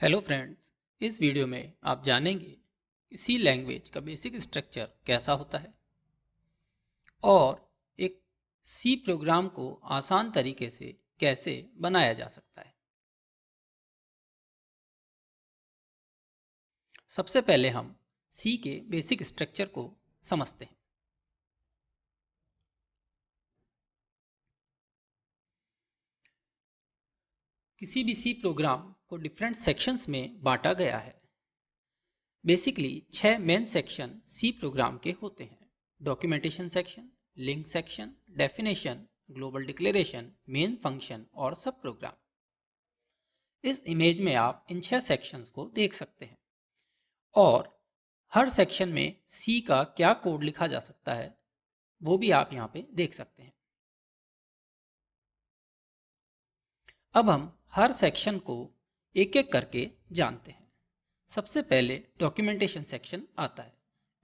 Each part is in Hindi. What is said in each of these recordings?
हेलो फ्रेंड्स, इस वीडियो में आप जानेंगे कि सी लैंग्वेज का बेसिक स्ट्रक्चर कैसा होता है और एक सी प्रोग्राम को आसान तरीके से कैसे बनाया जा सकता है। सबसे पहले हम सी के बेसिक स्ट्रक्चर को समझते हैं। किसी भी सी प्रोग्राम को डिफरेंट सेक्शंस में बांटा गया है। Basically 6 main section C program के होते हैं: documentation section, link section, definition, global declaration, main function और सब प्रोग्राम। इस इमेज में आप इन 6 सेक्शंस को देख सकते हैं और हर सेक्शन में सी का क्या कोड लिखा जा सकता है वो भी आप यहाँ पे देख सकते हैं। अब हम हर सेक्शन को एक एक करके जानते हैं। सबसे पहले डॉक्यूमेंटेशन सेक्शन आता है।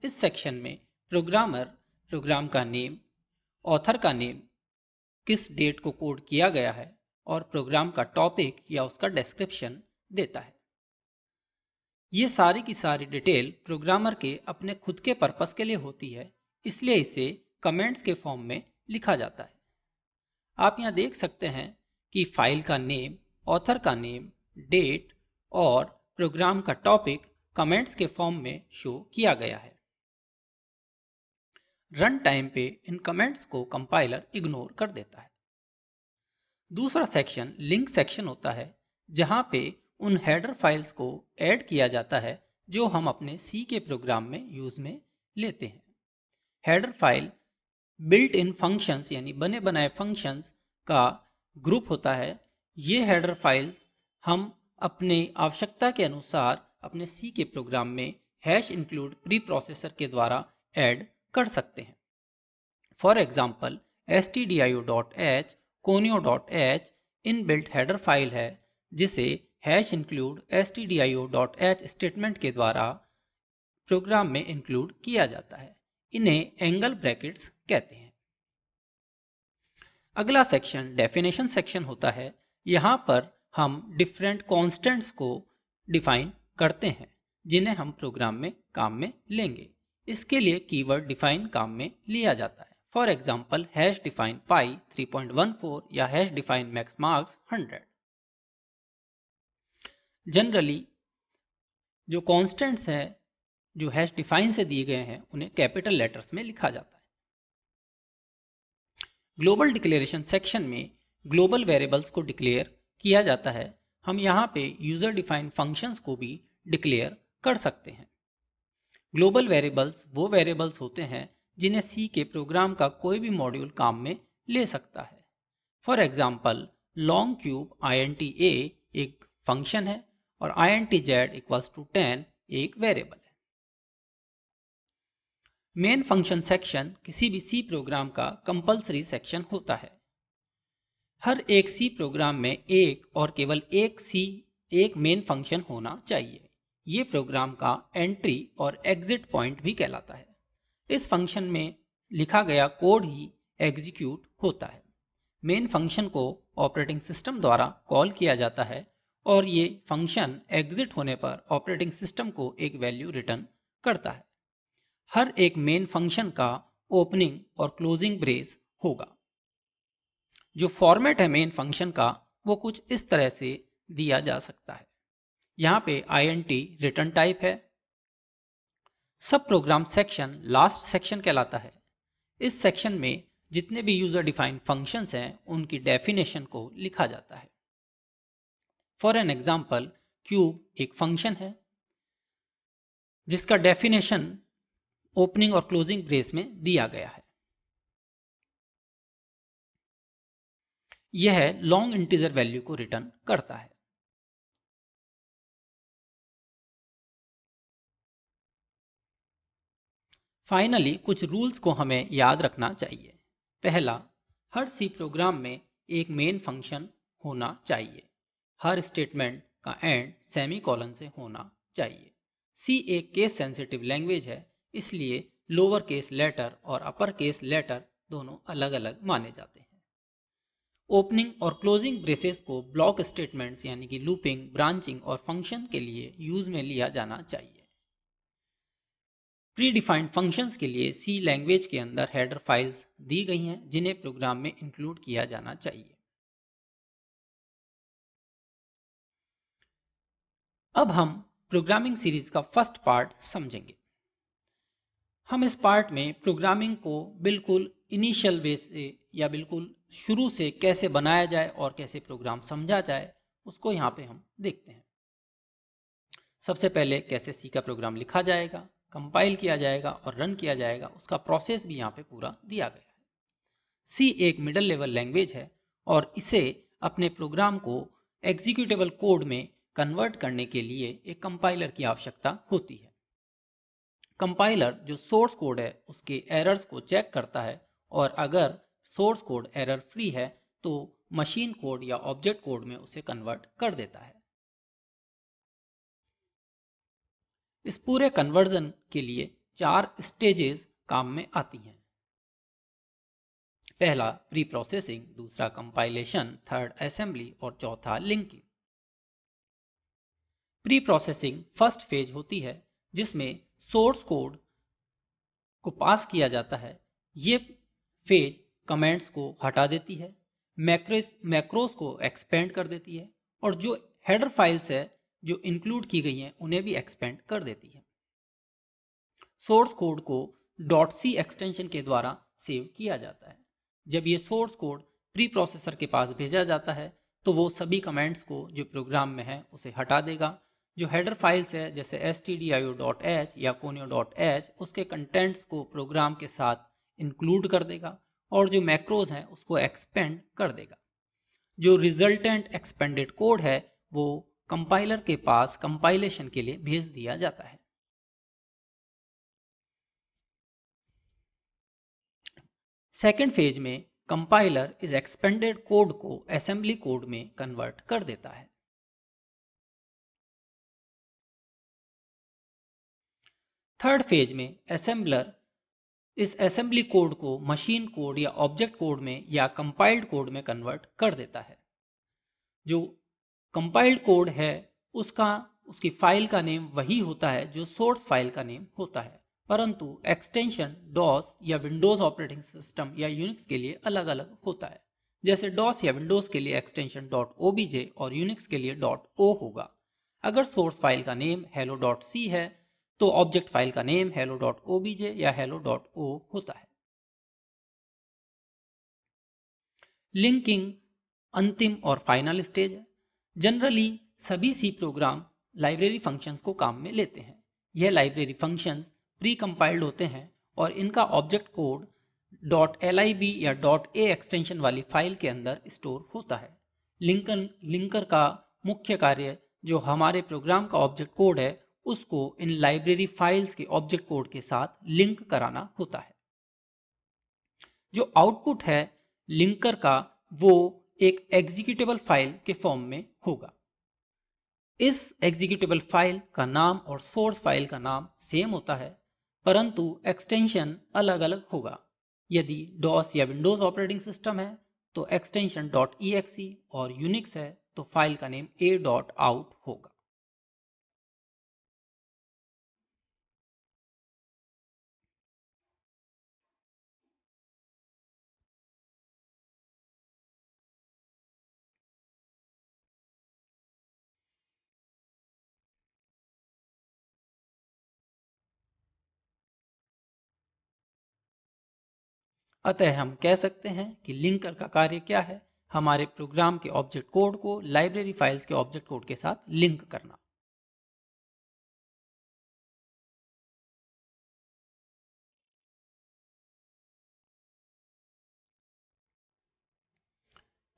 इस सेक्शन में प्रोग्रामर प्रोग्राम का नेम, ऑथर का नेम, किस डेट को कोड किया गया है और प्रोग्राम का टॉपिक या उसका डिस्क्रिप्शन देता है। ये सारी की सारी डिटेल प्रोग्रामर के अपने खुद के पर्पस के लिए होती है, इसलिए इसे कमेंट्स के फॉर्म में लिखा जाता है। आप यहाँ देख सकते हैं कि फाइल का नेम, ऑथर का नेम, डेट और प्रोग्राम का टॉपिक कमेंट्स के फॉर्म में शो किया गया है। रन टाइम पे इन कमेंट्स को कंपाइलर इग्नोर कर देता है। दूसरा सेक्शन लिंक सेक्शन होता है, जहां पे उन हेडर फाइल्स को ऐड किया जाता है जो हम अपने सी के प्रोग्राम में यूज में लेते हैं। Header file built in functions यानी बने बनाए फंक्शंस का ग्रुप होता है। ये हेडर फाइल्स हम अपने आवश्यकता के अनुसार अपने सी के प्रोग्राम में हैश इंक्लूड प्री प्रोसेसर के द्वारा ऐड कर सकते हैं। For example stdio.h conio.h inbuilt header file है, जिसे हैश इंक्लूड stdio.h स्टेटमेंट के द्वारा प्रोग्राम में इंक्लूड किया जाता है। इन्हें एंगल ब्रैकेट्स कहते हैं। अगला सेक्शन डेफिनेशन सेक्शन होता है। यहाँ पर हम डिफरेंट कॉन्स्टेंट्स को डिफाइन करते हैं जिन्हें हम प्रोग्राम में काम में लेंगे। इसके लिए कीवर्ड डिफाइन काम में लिया जाता है। फॉर एग्जाम्पल हैश डिफाइन पाई 3.14 या hash define max marks 100। Generally जो कॉन्स्टेंट्स हैं जो हैश डिफाइन से दिए गए हैं उन्हें कैपिटल लेटर्स में लिखा जाता है। ग्लोबल डिक्लेरेशन सेक्शन में ग्लोबल वेरिएबल्स को डिक्लेयर किया जाता है। हम यहाँ पे यूजर डिफाइंड फंक्शंस को भी डिक्लेयर कर सकते हैं। ग्लोबल वेरिएबल्स वो वेरिएबल्स होते हैं जिन्हें सी के प्रोग्राम का कोई भी मॉड्यूल काम में ले सकता है। For example long cube int a एक फंक्शन है और intz इक्वल्स टू 10 एक वेरिएबल है। मेन फंक्शन सेक्शन किसी भी सी प्रोग्राम का कंपलसरी सेक्शन होता है। हर एक सी प्रोग्राम में एक और केवल एक मेन फंक्शन होना चाहिए। ये प्रोग्राम का एंट्री और एग्जिट पॉइंट भी कहलाता है। इस फंक्शन में लिखा गया कोड ही एग्जीक्यूट होता है। मेन फंक्शन को ऑपरेटिंग सिस्टम द्वारा कॉल किया जाता है और ये फंक्शन एग्जिट होने पर ऑपरेटिंग सिस्टम को एक वैल्यू रिटर्न करता है। हर एक मेन फंक्शन का ओपनिंग और क्लोजिंग ब्रेस होगा। जो फॉर्मेट है मेन फंक्शन का वो कुछ इस तरह से दिया जा सकता है। यहाँ पे int रिटर्न टाइप है। सब प्रोग्राम सेक्शन लास्ट सेक्शन कहलाता है। इस सेक्शन में जितने भी यूजर डिफाइंड फंक्शंस हैं उनकी डेफिनेशन को लिखा जाता है। फॉर एन एग्जाम्पल क्यूब एक फंक्शन है जिसका डेफिनेशन ओपनिंग और क्लोजिंग ब्रेस में दिया गया है। यह लॉन्ग इंटीजर वैल्यू को रिटर्न करता है। फाइनली कुछ रूल्स को हमें याद रखना चाहिए। पहला, हर सी प्रोग्राम में एक मेन फंक्शन होना चाहिए। हर स्टेटमेंट का एंड सेमीकोलन से होना चाहिए। सी एक केस सेंसिटिव लैंग्वेज है, इसलिए लोअर केस लेटर और अपर केस लेटर दोनों अलग अलग माने जाते हैं। ओपनिंग और क्लोजिंग ब्रेसेस को ब्लॉक स्टेटमेंट्स यानी कि लूपिंग, ब्रांचिंग और फंक्शन के लिए यूज में लिया जाना चाहिए। प्री डिफाइंड फंक्शंस के लिए सी लैंग्वेज के अंदर हेडर फाइल्स दी गई हैं जिन्हें प्रोग्राम में इंक्लूड किया जाना चाहिए। अब हम प्रोग्रामिंग सीरीज का फर्स्ट पार्ट समझेंगे। हम इस पार्ट में प्रोग्रामिंग को बिल्कुल इनिशियल वे से या बिल्कुल शुरू से कैसे बनाया जाए और कैसे प्रोग्राम समझा जाए उसको यहाँ पे हम देखते हैं। सबसे पहले कैसे सी का प्रोग्राम लिखा जाएगा, कंपाइल किया जाएगा और रन किया जाएगा, उसका प्रोसेस भी यहाँ पे पूरा दिया गया है। सी एक मिडिल लेवल लैंग्वेज है और इसे अपने प्रोग्राम को एग्जीक्यूटेबल कोड में कन्वर्ट करने के लिए एक कंपाइलर की आवश्यकता होती है। कंपाइलर जो सोर्स कोड है उसके एरर्स को चेक करता है और अगर सोर्स कोड एरर फ्री है तो मशीन कोड या ऑब्जेक्ट कोड में उसे कन्वर्ट कर देता है। इस पूरे कन्वर्जन के लिए 4 स्टेजेस काम में आती हैं। पहला प्री प्रोसेसिंग, दूसरा कंपाइलेशन, थर्ड असेंबली और चौथा linking. Pre processing first phase होती है जिसमें सोर्स कोड को पास किया जाता है। ये फेज कमेंट्स को हटा देती है, मैक्रोस को एक्सपेंड कर देती है और जो हेडर फाइल्स है जो इंक्लूड की गई हैं उन्हें भी एक्सपेंड कर देती है। सोर्स कोड को .c एक्सटेंशन के द्वारा सेव किया जाता है। जब ये सोर्स कोड प्री प्रोसेसर के पास भेजा जाता है तो वो सभी कमेंट्स को जो प्रोग्राम में है उसे हटा देगा। जो हेडर फाइल्स है जैसे stdio.h या conio.h उसके कंटेंट्स को प्रोग्राम के साथ इंक्लूड कर देगा और जो मैक्रोज हैं उसको एक्सपेंड कर देगा। जो रिजल्टेंट एक्सपेंडेड कोड है वो कंपाइलर के पास कंपाइलेशन के लिए भेज दिया जाता है। सेकेंड फेज में कंपाइलर इस एक्सपेंडेड कोड को असेंबली कोड में कन्वर्ट कर देता है। थर्ड फेज में असेंबलर इस असेंबली कोड को मशीन कोड या ऑब्जेक्ट कोड में या कंपाइल्ड कोड में कन्वर्ट कर देता है। जो कंपाइल्ड कोड है उसकी फाइल का नेम वही होता है जो सोर्स फाइल का नेम होता है, परंतु एक्सटेंशन डॉस या विंडोज ऑपरेटिंग सिस्टम या यूनिक्स के लिए अलग अलग होता है। जैसे डॉस या विंडोज के लिए एक्सटेंशन .obj और यूनिक्स के लिए .o होगा। अगर सोर्स फाइल का नेम hello.c है तो ऑब्जेक्ट फाइल का नेम hello.obj या hello.o होता है। लिंकिंग अंतिम और फाइनल स्टेज है। जनरली सभी सी प्रोग्राम लाइब्रेरी फंक्शंस को काम में लेते हैं। यह लाइब्रेरी फंक्शंस प्री कंपाइल्ड होते हैं और इनका ऑब्जेक्ट कोड .lib या .a एक्सटेंशन वाली फाइल के अंदर स्टोर होता है। लिंकर का मुख्य कार्य जो हमारे प्रोग्राम का ऑब्जेक्ट कोड है उसको इन लाइब्रेरी फाइल्स के ऑब्जेक्ट कोड के साथ लिंक कराना होता है। जो आउटपुट है लिंकर का वो एक एग्जीक्यूटेबल फाइल के फॉर्म में होगा। इस एग्जीक्यूटेबल फाइल का नाम और सोर्स फाइल का नाम सेम होता है परंतु एक्सटेंशन अलग अलग होगा। यदि डॉस या विंडोज ऑपरेटिंग सिस्टम है तो एक्सटेंशन .exe और यूनिक्स है तो फाइल का नेम a.out होगा। अतः हम कह सकते हैं कि लिंकर का कार्य क्या है? हमारे प्रोग्राम के ऑब्जेक्ट कोड को लाइब्रेरी फाइल्स के ऑब्जेक्ट कोड के साथ लिंक करना।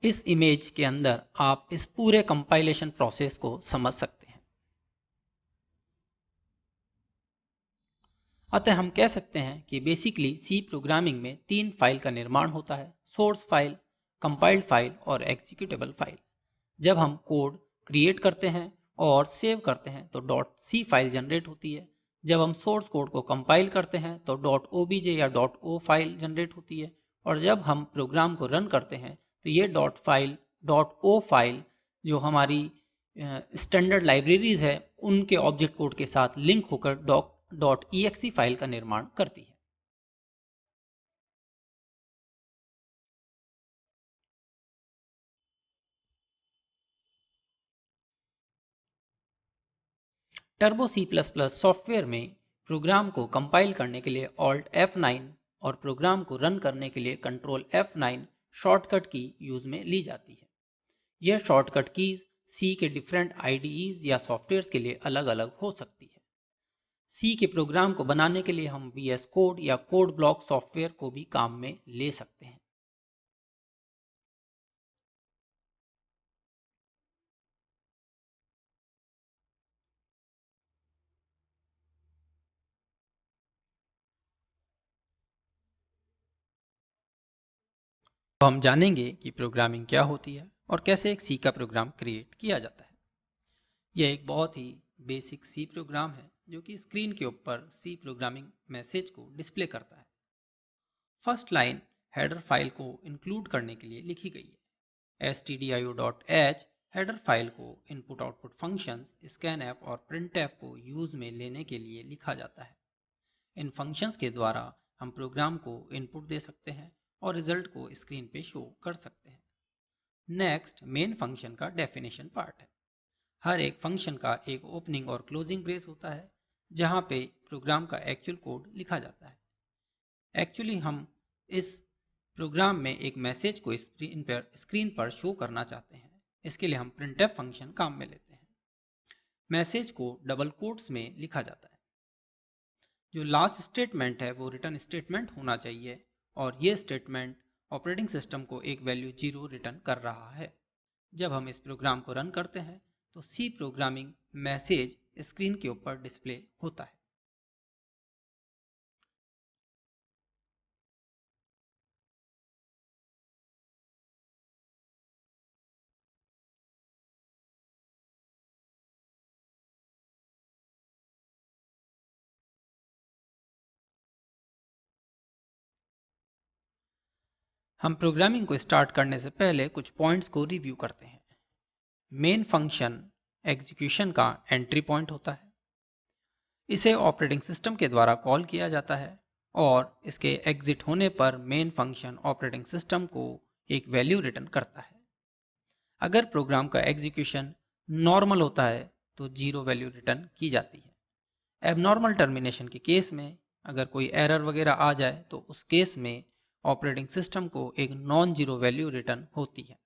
इस इमेज के अंदर आप इस पूरे कंपाइलेशन प्रोसेस को समझ सकते हैं। अतः हम कह सकते हैं कि बेसिकली सी प्रोग्रामिंग में 3 फाइल का निर्माण होता है: सोर्स फाइल, कंपाइल्ड फाइल और एग्जीक्यूटेबल फाइल। जब हम कोड क्रिएट करते हैं और सेव करते हैं तो .c फाइल जनरेट होती है। जब हम सोर्स कोड को कंपाइल करते हैं तो .obj या .o फाइल जनरेट होती है और जब हम प्रोग्राम को रन करते हैं तो ये .o फाइल जो हमारी स्टैंडर्ड लाइब्रेरीज है उनके ऑब्जेक्ट कोड के साथ लिंक होकर .exe फाइल का निर्माण करती है। टर्बो C++ सॉफ्टवेयर में प्रोग्राम को कंपाइल करने के लिए Alt F9 और प्रोग्राम को रन करने के लिए Ctrl F9 शॉर्टकट की यूज में ली जाती है। यह शॉर्टकट कीज C के डिफरेंट IDEs या सॉफ्टवेयर्स के लिए अलग अलग हो सकती है। C के प्रोग्राम को बनाने के लिए हम VS कोड या कोड ब्लॉक सॉफ्टवेयर को भी काम में ले सकते हैं। तो हम जानेंगे कि प्रोग्रामिंग क्या होती है और कैसे एक C का प्रोग्राम क्रिएट किया जाता है। यह एक बहुत ही बेसिक C प्रोग्राम है जो कि स्क्रीन के ऊपर C प्रोग्रामिंग मैसेज को डिस्प्ले करता है। फर्स्ट लाइन हेडर फाइल को इंक्लूड करने के लिए लिखी गई है। stdio.h हेडर फाइल को इनपुट आउटपुट फंक्शंस scanf और printf को यूज में लेने के लिए लिखा जाता है। इन फंक्शंस के द्वारा हम प्रोग्राम को इनपुट दे सकते हैं और रिजल्ट को स्क्रीन पे शो कर सकते हैं। नेक्स्ट मेन फंक्शन का डेफिनेशन पार्ट है। हर एक फंक्शन का एक ओपनिंग और क्लोजिंग ब्रेस होता है जहां पे प्रोग्राम का एक्चुअल कोड लिखा जाता है। एक्चुअली हम इस प्रोग्राम में एक मैसेज को स्क्रीन पर शो करना चाहते हैं। इसके लिए हम printf फंक्शन काम में लेते हैं। मैसेज को डबल कोट्स में लिखा जाता है। जो लास्ट स्टेटमेंट है वो रिटर्न स्टेटमेंट होना चाहिए और ये स्टेटमेंट ऑपरेटिंग सिस्टम को एक वैल्यू 0 रिटर्न कर रहा है। जब हम इस प्रोग्राम को रन करते हैं तो C प्रोग्रामिंग मैसेज स्क्रीन के ऊपर डिस्प्ले होता है। हम प्रोग्रामिंग को स्टार्ट करने से पहले कुछ पॉइंट्स को रिव्यू करते हैं। मेन फंक्शन एग्जीक्यूशन का एंट्री पॉइंट होता है। इसे ऑपरेटिंग सिस्टम के द्वारा कॉल किया जाता है और इसके एग्जिट होने पर मेन फंक्शन ऑपरेटिंग सिस्टम को एक वैल्यू रिटर्न करता है। अगर प्रोग्राम का एग्जीक्यूशन नॉर्मल होता है तो 0 वैल्यू रिटर्न की जाती है। एबनॉर्मल टर्मिनेशन के केस में अगर कोई एरर वगैरह आ जाए तो उस केस में ऑपरेटिंग सिस्टम को एक नॉन जीरो वैल्यू रिटर्न होती है।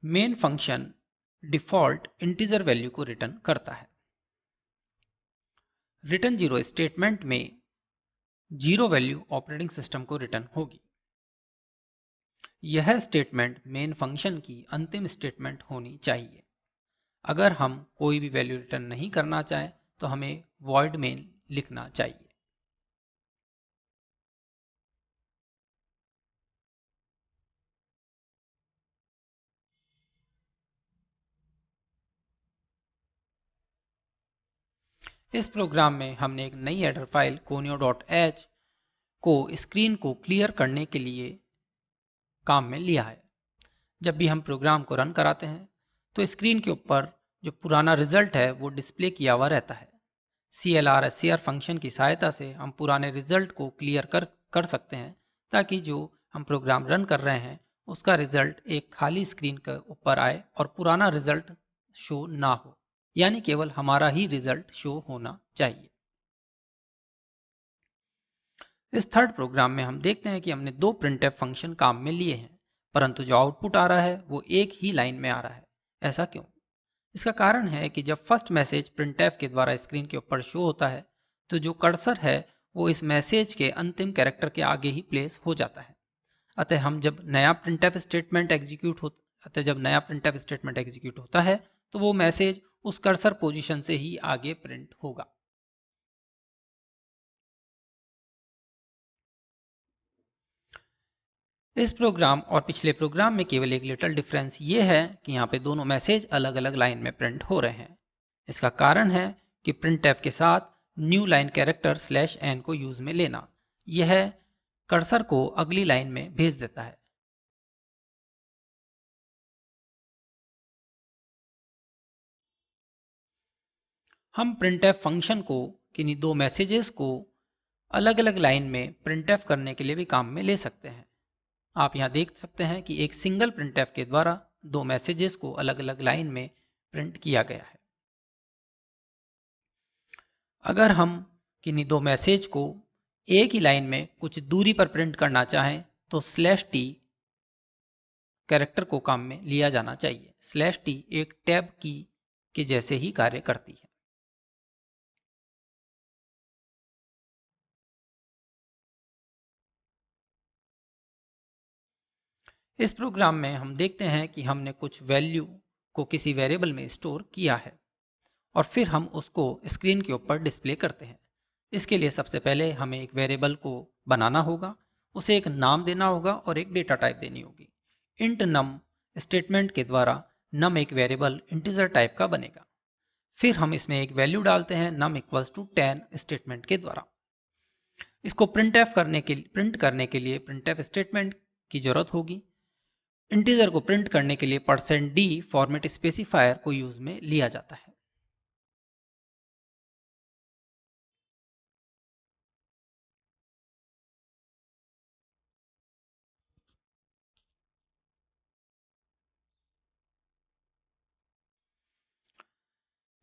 Main function default integer value को रिटर्न करता है। रिटर्न जीरो स्टेटमेंट में जीरो वैल्यू ऑपरेटिंग सिस्टम को रिटर्न होगी। यह स्टेटमेंट मेन फंक्शन की अंतिम स्टेटमेंट होनी चाहिए। अगर हम कोई भी वैल्यू रिटर्न नहीं करना चाहें तो हमें void main लिखना चाहिए। इस प्रोग्राम में हमने एक नई हेडर फाइल conio.h को स्क्रीन को क्लियर करने के लिए काम में लिया है। जब भी हम प्रोग्राम को रन कराते हैं तो स्क्रीन के ऊपर जो पुराना रिजल्ट है वो डिस्प्ले किया हुआ रहता है। CLR SCR फंक्शन की सहायता से हम पुराने रिजल्ट को क्लियर कर सकते हैं ताकि जो हम प्रोग्राम रन कर रहे हैं उसका रिजल्ट एक खाली स्क्रीन के ऊपर आए और पुराना रिजल्ट शो ना हो, यानी केवल हमारा ही रिजल्ट शो होना चाहिए। इस थर्ड प्रोग्राम में हम देखते हैं कि हमने दो printf फंक्शन काम में लिए हैं, परंतु जो आउटपुट आ रहा है वो एक ही लाइन में आ रहा है। ऐसा क्यों? इसका कारण है कि जब फर्स्ट मैसेज printf के द्वारा स्क्रीन के ऊपर शो होता है तो जो कर्सर है वो इस मैसेज के अंतिम कैरेक्टर के आगे ही प्लेस हो जाता है। अतः जब नया printf स्टेटमेंट एग्जीक्यूट होता है तो वो मैसेज उस कर्सर पोजीशन से ही आगे प्रिंट होगा। इस प्रोग्राम और पिछले प्रोग्राम में केवल एक लिटिल डिफरेंस ये है कि यहाँ पे दोनों मैसेज अलग अलग लाइन में प्रिंट हो रहे हैं। इसका कारण है कि printf के साथ न्यू लाइन कैरेक्टर /n को यूज में लेना। यह कर्सर को अगली लाइन में भेज देता है। हम printf फंक्शन को किन्हीं दो मैसेजेस को अलग अलग लाइन में printf करने के लिए भी काम में ले सकते हैं। आप यहाँ देख सकते हैं कि एक सिंगल printf के द्वारा दो मैसेजेस को अलग अलग लाइन में प्रिंट किया गया है। अगर हम किन्हीं दो मैसेज को एक ही लाइन में कुछ दूरी पर प्रिंट करना चाहें तो /t कैरेक्टर को काम में लिया जाना चाहिए। /t एक टैब की के जैसे ही कार्य करती है। इस प्रोग्राम में हम देखते हैं कि हमने कुछ वैल्यू को किसी वेरिएबल में स्टोर किया है और फिर हम उसको स्क्रीन के ऊपर डिस्प्ले करते हैं। इसके लिए सबसे पहले हमें एक वेरिएबल को बनाना होगा, उसे एक नाम देना होगा और एक डेटा टाइप देनी होगी। int num स्टेटमेंट के द्वारा num एक वेरिएबल इंटीजर टाइप का बनेगा। फिर हम इसमें एक वैल्यू डालते हैं num = 10 स्टेटमेंट के द्वारा। इसको प्रिंट करने के लिए printf स्टेटमेंट की जरूरत होगी। इंटीजर को प्रिंट करने के लिए %d फॉर्मेट स्पेसिफायर को यूज में लिया जाता है।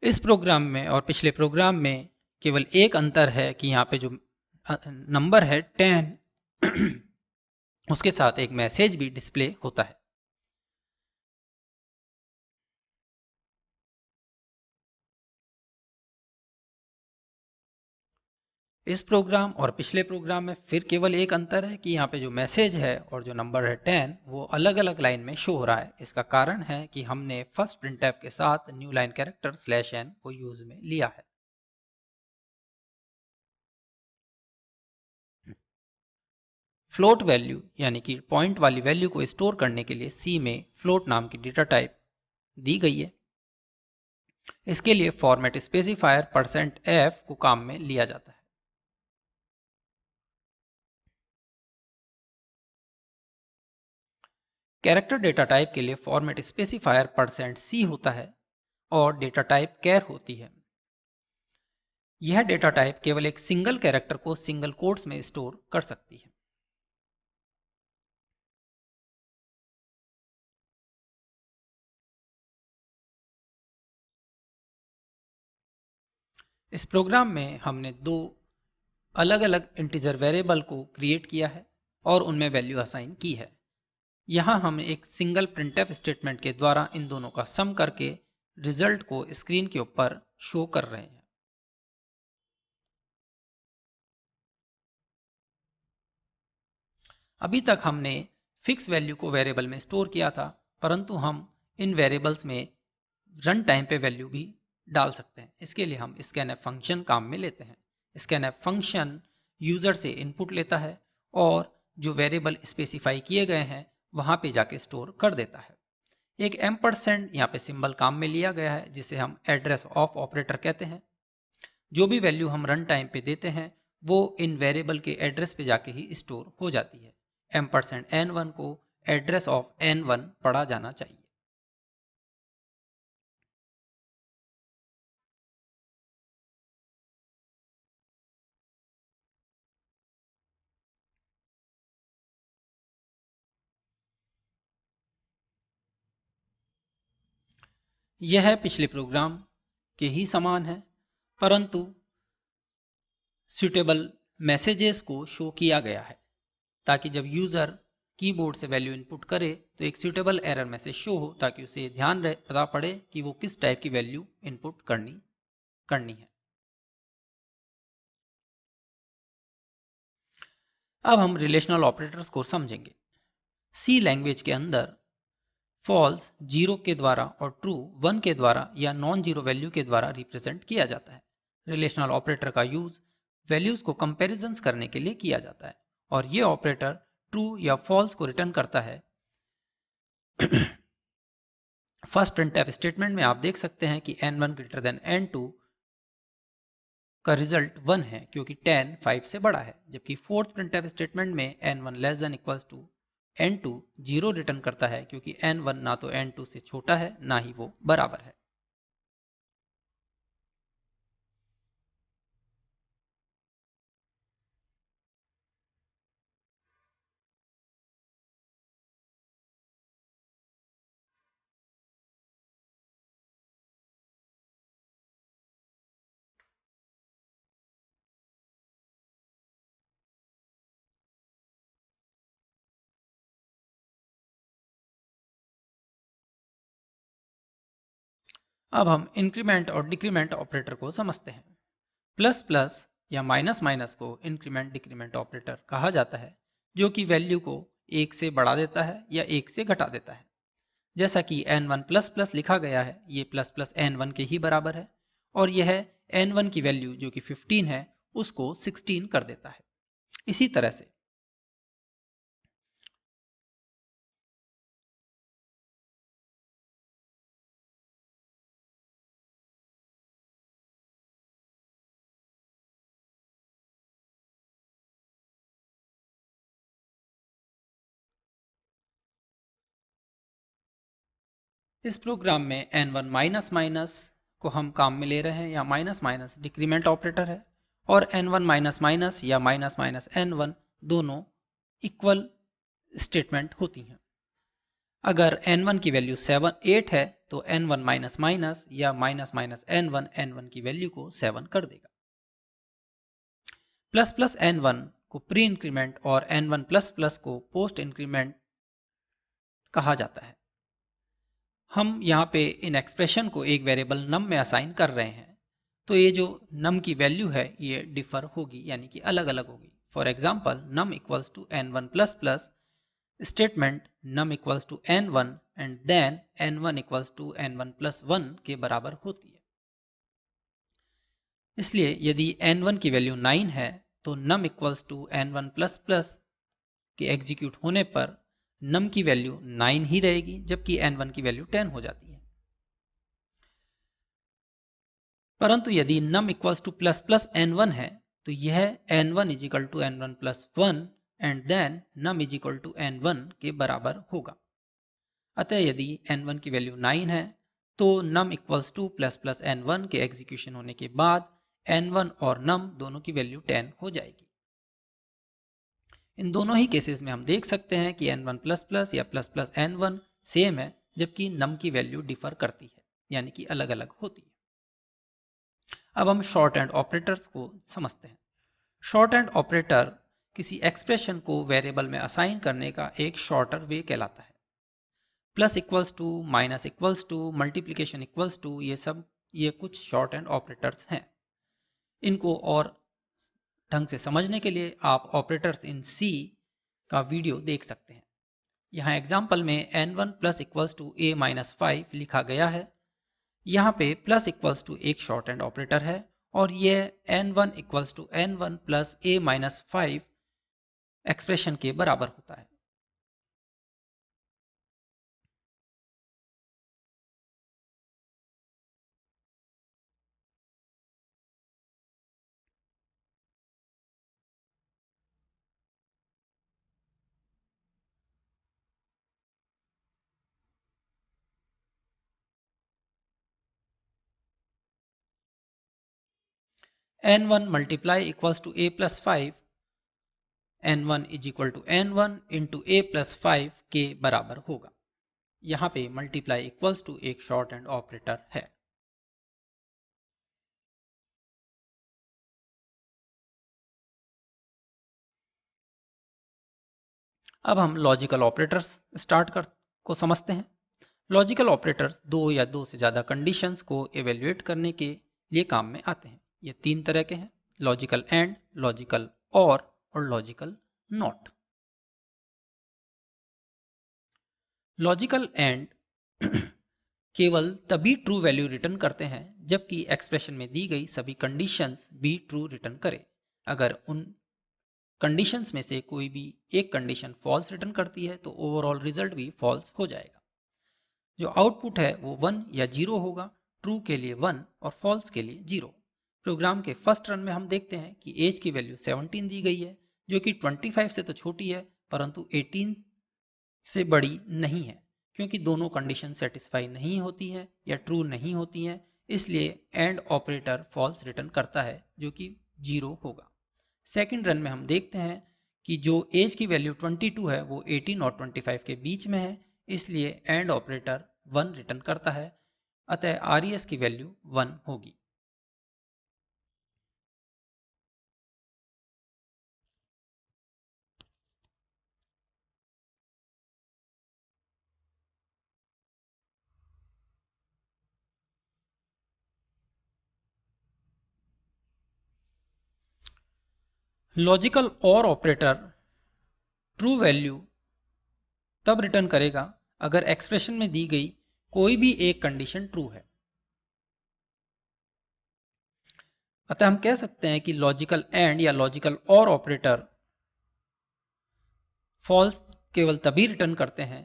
इस प्रोग्राम में और पिछले प्रोग्राम में केवल एक अंतर है कि यहाँ पे जो नंबर है 10 उसके साथ एक मैसेज भी डिस्प्ले होता है। इस प्रोग्राम और पिछले प्रोग्राम में फिर केवल एक अंतर है कि यहाँ पे जो मैसेज है और जो नंबर है 10 वो अलग अलग लाइन में शो हो रहा है। इसका कारण है कि हमने फर्स्ट printf के साथ न्यू लाइन कैरेक्टर /n को यूज में लिया है। फ्लोट वैल्यू यानी कि पॉइंट वाली वैल्यू को स्टोर करने के लिए C में फ्लोट नाम की डेटा टाइप दी गई है। इसके लिए फॉर्मेट स्पेसिफायर %f को काम में लिया जाता है। कैरेक्टर डेटा टाइप के लिए फॉर्मेट स्पेसिफायर %c होता है और डेटा टाइप कैर होती है। यह डेटा टाइप केवल एक सिंगल कैरेक्टर को सिंगल कोट्स में स्टोर कर सकती है। इस प्रोग्राम में हमने दो अलग अलग इंटीजर वेरिएबल को क्रिएट किया है और उनमें वैल्यू असाइन की है। यहाँ हम एक सिंगल printf स्टेटमेंट के द्वारा इन दोनों का सम करके रिजल्ट को स्क्रीन के ऊपर शो कर रहे हैं। अभी तक हमने फिक्स वैल्यू को वेरिएबल में स्टोर किया था, परंतु हम इन वेरिएबल्स में रन टाइम पे वैल्यू भी डाल सकते हैं। इसके लिए हम scanf फंक्शन काम में लेते हैं। scanf फंक्शन यूजर से इनपुट लेता है और जो वेरिएबल स्पेसिफाई किए गए हैं वहां पे जाके स्टोर कर देता है। एक एम्परसेंड यहाँ पे सिंबल काम में लिया गया है जिसे हम एड्रेस ऑफ ऑपरेटर कहते हैं। जो भी वैल्यू हम रन टाइम पे देते हैं वो इन वेरिएबल के एड्रेस पे जाके ही स्टोर हो जाती है। %n1 को एड्रेस ऑफ n1 पढ़ा जाना चाहिए। यह पिछले प्रोग्राम के ही समान है, परंतु सुटेबल मैसेजेस को शो किया गया है ताकि जब यूजर कीबोर्ड से वैल्यू इनपुट करे तो एक सुटेबल एरर मैसेज शो हो ताकि उसे पता पड़े कि वो किस टाइप की वैल्यू इनपुट करनी है। अब हम रिलेशनल ऑपरेटर्स को समझेंगे। सी लैंग्वेज के अंदर फॉल्स 0 के द्वारा और ट्रू 1 के द्वारा या नॉन जीरो वैल्यू के द्वारा रिप्रेजेंट किया जाता है। रिलेशनल ऑपरेटर का यूज वैल्यूज को कंपैरिजंस करने के लिए किया जाता है और ये ऑपरेटर ट्रू या फॉल्स को रिटर्न करता है। फर्स्ट printf स्टेटमेंट में आप देख सकते हैं कि n1 > n2 का रिजल्ट 1 है क्योंकि 10 5 से बड़ा है, जबकि फोर्थ प्रिंटफ स्टेटमेंट में n1 less than equals to n2 0 return करता है क्योंकि n1 ना तो n2 से छोटा है ना ही वो बराबर है। अब हम इंक्रीमेंट और डिक्रीमेंट ऑपरेटर को समझते हैं। प्लस प्लस या माइनस माइनस को इंक्रीमेंट डिक्रीमेंट ऑपरेटर कहा जाता है, जो कि वैल्यू को 1 से बढ़ा देता है या 1 से घटा देता है। जैसा कि n1 प्लस प्लस लिखा गया है, ये प्लस प्लस n1 के ही बराबर है, और यह n1 की वैल्यू जो कि 15 है उसको 16 कर देता है। इसी तरह से इस प्रोग्राम में n1 माइनस माइनस को हम काम में ले रहे हैं, या माइनस माइनस डिक्रीमेंट ऑपरेटर है, और n1 माइनस माइनस या माइनस माइनस n1 दोनों इक्वल स्टेटमेंट होती हैं। अगर n1 की वैल्यू 8 है तो n1 माइनस माइनस या माइनस माइनस n1 की वैल्यू को 7 कर देगा। प्लस प्लस n1 को प्री इंक्रीमेंट और n1 प्लस प्लस को पोस्ट इंक्रीमेंट कहा जाता है। हम यहाँ पे इन एक्सप्रेशन को एक वेरिएबल नम में असाइन कर रहे हैं, तो ये जो नम की वैल्यू है ये डिफर होगी, यानी कि अलग अलग होगी। For example num equals to n1 plus plus statement num equals to n1 and then n1 equals to n1 plus 1 के बराबर होती है। इसलिए यदि n1 की वैल्यू 9 है तो num equals to n1 plus plus के एग्जीक्यूट होने पर num की वैल्यू 9 ही रहेगी, जबकि n1 की वैल्यू 10 हो जाती है। परंतु यदि num equals to plus plus n1 है तो यह n1 is equal to n1 plus 1 and then num is equal to n1 के बराबर होगा। अतः यदि n1 की वैल्यू 9 है तो num equals to plus plus n1 के एग्जीक्यूशन होने के बाद n1 और num दोनों की वैल्यू 10 हो जाएगी। इन दोनों ही केसेस में हम देख सकते हैं कि n1 प्लस प्लस या प्लस प्लस n1 सेम है, जबकि num की वैल्यू डिफर करती है, यानी कि अलग अलग होती है। अब हम शॉर्ट एंड ऑपरेटर्स को समझते हैं। शॉर्ट एंड ऑपरेटर किसी एक्सप्रेशन को वेरिएबल में असाइन करने का एक शॉर्टर वे कहलाता है। Plus equals to, minus equals to, multiplication equals to, ये कुछ शॉर्ट एंड ऑपरेटर्स हैं। इनको और ढंग से समझने के लिए आप ऑपरेटर्स इन सी का वीडियो देख सकते हैं। यहाँ एग्जाम्पल में n1 plus equals to a minus 5 लिखा गया है। यहाँ पे प्लस इक्वल्स टू एक शॉर्ट एंड ऑपरेटर है, और यह n1 equals to n1 plus a minus 5 expression के बराबर होता है। n1 multiply equals to a plus 5, n1 is equal to n1 into a plus 5 के बराबर होगा। यहाँ पे मल्टीप्लाई इक्वल्स टू एक शॉर्ट एंड ऑपरेटर है। अब हम लॉजिकल ऑपरेटर्स को समझते हैं। लॉजिकल ऑपरेटर्स दो या दो से ज्यादा कंडीशंस को एवेल्युएट करने के लिए काम में आते हैं। ये तीन तरह के हैं: लॉजिकल एंड, लॉजिकल और लॉजिकल नॉट। लॉजिकल एंड केवल तभी ट्रू वैल्यू रिटर्न करते हैं जबकि एक्सप्रेशन में दी गई सभी कंडीशंस भी ट्रू रिटर्न करे। अगर उन कंडीशंस में से कोई भी एक कंडीशन फॉल्स रिटर्न करती है तो ओवरऑल रिजल्ट भी फॉल्स हो जाएगा। जो आउटपुट है वो 1 या 0 होगा, ट्रू के लिए 1 और फॉल्स के लिए 0। प्रोग्राम के फर्स्ट रन में हम देखते हैं कि एज की वैल्यू 17 दी गई है, जो कि 25 से तो छोटी है परंतु 18 से बड़ी नहीं है, क्योंकि दोनों कंडीशन सेटिस्फाई नहीं होती हैं या ट्रू नहीं होती हैं। इसलिए एंड ऑपरेटर फॉल्स रिटर्न करता है, जो कि 0 होगा। सेकंड रन में हम देखते हैं कि जो एज की वैल्यू 22 है वो 18 और 25 के बीच में है, इसलिए एंड ऑपरेटर 1 रिटर्न करता है, अतः RES की वैल्यू 1 होगी। लॉजिकल और ऑपरेटर ट्रू वैल्यू तब रिटर्न करेगा अगर एक्सप्रेशन में दी गई कोई भी एक कंडीशन ट्रू है। अतः हम कह सकते हैं कि लॉजिकल एंड या लॉजिकल और ऑपरेटर फॉल्स केवल तभी रिटर्न करते हैं,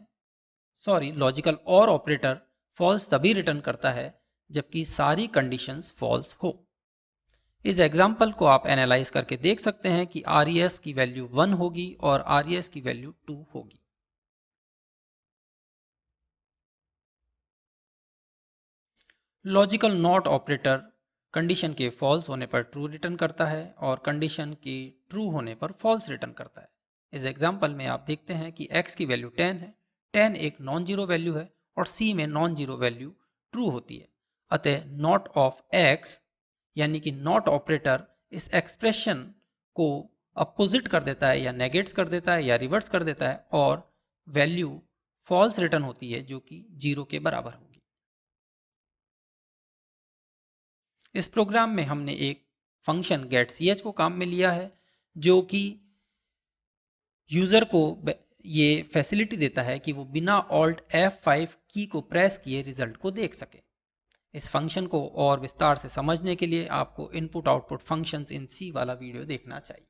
लॉजिकल और ऑपरेटर फॉल्स तभी रिटर्न करता है जबकि सारी कंडीशंस फॉल्स हो। इस एग्जाम्पल को आप एनालाइज करके देख सकते हैं कि RES की वैल्यू 1 होगी और RES की वैल्यू 2 होगी। लॉजिकल नॉट ऑपरेटर कंडीशन के फॉल्स होने पर ट्रू रिटर्न करता है और कंडीशन के ट्रू होने पर फॉल्स रिटर्न करता है। इस एग्जाम्पल में आप देखते हैं कि x की वैल्यू 10 है, 10 एक नॉन जीरो वैल्यू है और C में नॉन जीरो वैल्यू ट्रू होती है। अतः नॉट ऑफ x यानी कि नॉट ऑपरेटर इस एक्सप्रेशन को अपोजिट कर देता है या नेगेट्स कर देता है या रिवर्स कर देता है और वैल्यू फॉल्स रिटर्न होती है, जो कि 0 के बराबर होगी। इस प्रोग्राम में हमने एक फंक्शन getch को काम में लिया है, जो कि यूजर को ये फैसिलिटी देता है कि वो बिना Alt F5 की को प्रेस किए रिजल्ट को देख सके। इस फंक्शन को और विस्तार से समझने के लिए आपको input output functions in C वाला वीडियो देखना चाहिए।